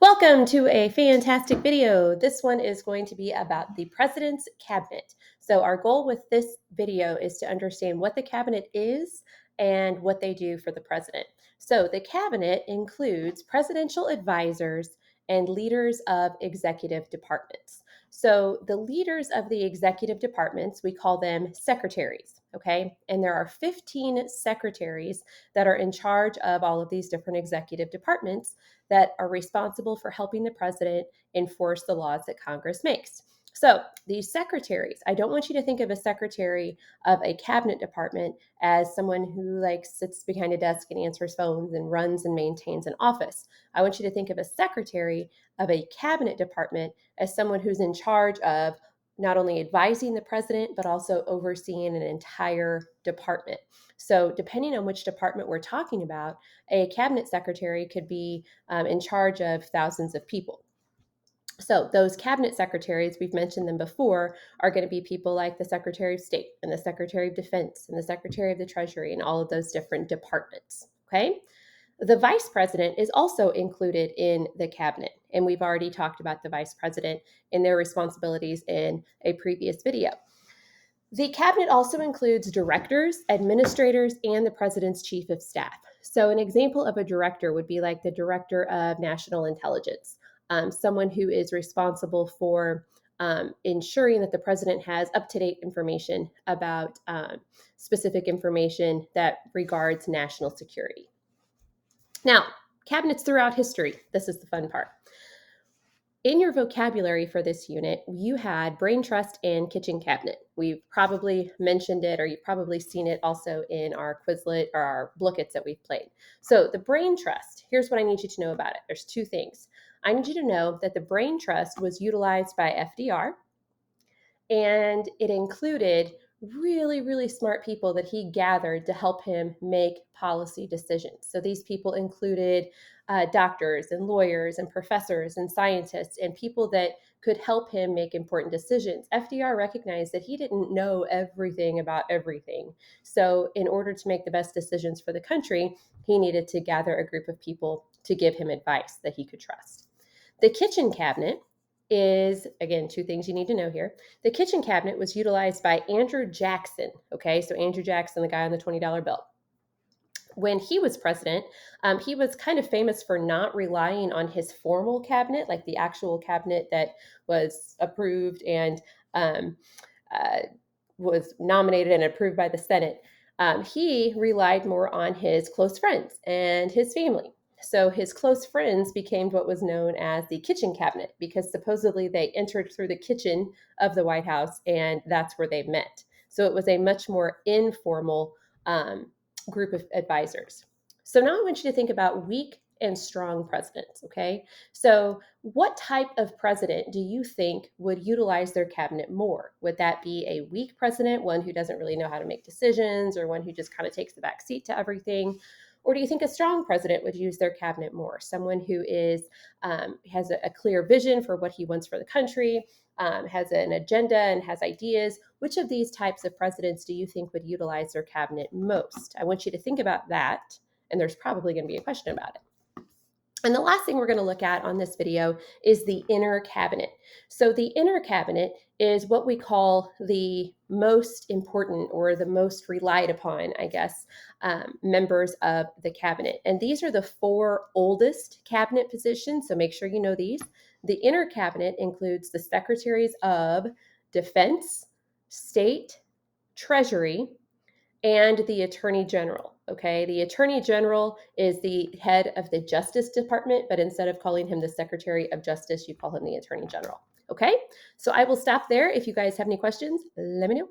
Welcome to a fantastic video. This one is going to be about the President's Cabinet. So our goal with this video is to understand what the Cabinet is and what they do for the President. So the Cabinet includes presidential advisors and leaders of executive departments. So the leaders of the executive departments, we call them secretaries, okay? And there are 15 secretaries that are in charge of all of these different executive departments that are responsible for helping the president enforce the laws that Congress makes. So these secretaries, I don't want you to think of a secretary of a cabinet department as someone who sits behind a desk and answers phones and runs and maintains an office. I want you to think of a secretary of a cabinet department as someone who's in charge of not only advising the president, but also overseeing an entire department. So depending on which department we're talking about, a cabinet secretary could be in charge of thousands of people. So those cabinet secretaries, we've mentioned them before, are going to be people like the Secretary of State and the Secretary of Defense and the Secretary of the Treasury and all of those different departments, okay? The vice president is also included in the cabinet, and we've already talked about the vice president and their responsibilities in a previous video. The cabinet also includes directors, administrators, and the president's chief of staff. So an example of a director would be like the director of national intelligence, someone who is responsible for ensuring that the president has up-to-date information about specific information that regards national security. Now, cabinets throughout history, this is the fun part. In your vocabulary for this unit, you had brain trust and kitchen cabinet. We've probably mentioned it, or you've probably seen it also in our Quizlet or our bookets that we've played. So the brain trust, here's what I need you to know about it. There's two things. I need you to know that the brain trust was utilized by FDR, and it included really, really smart people that he gathered to help him make policy decisions. So these people included doctors and lawyers and professors and scientists and people that could help him make important decisions. FDR recognized that he didn't know everything about everything. So in order to make the best decisions for the country, he needed to gather a group of people to give him advice that he could trust. The kitchen cabinet is, again, two things you need to know here. The kitchen cabinet was utilized by Andrew Jackson. Okay, so Andrew Jackson, the guy on the $20 bill. When he was president, he was kind of famous for not relying on his formal cabinet, like the actual cabinet that was approved and was nominated and approved by the Senate. He relied more on his close friends and his family. So his close friends became what was known as the kitchen cabinet because supposedly they entered through the kitchen of the White House and that's where they met. So it was a much more informal group of advisors. So now I want you to think about weak and strong presidents, okay? So what type of president do you think would utilize their cabinet more? Would that be a weak president, one who doesn't really know how to make decisions or one who just kind of takes the back seat to everything? Or do you think a strong president would use their cabinet more? Someone who is has a clear vision for what he wants for the country, has an agenda and has ideas. Which of these types of presidents do you think would utilize their cabinet most? I want you to think about that, and there's probably going to be a question about it. And the last thing we're going to look at on this video is the inner cabinet. So the inner cabinet is what we call the most important or the most relied upon, I guess, members of the cabinet. And these are the four oldest cabinet positions, so make sure you know these. The inner cabinet includes the secretaries of Defense, State, Treasury, and the Attorney General. Okay, the Attorney General is the head of the Justice Department, but instead of calling him the Secretary of Justice, you call him the Attorney General. Okay, so I will stop there. If you guys have any questions, let me know.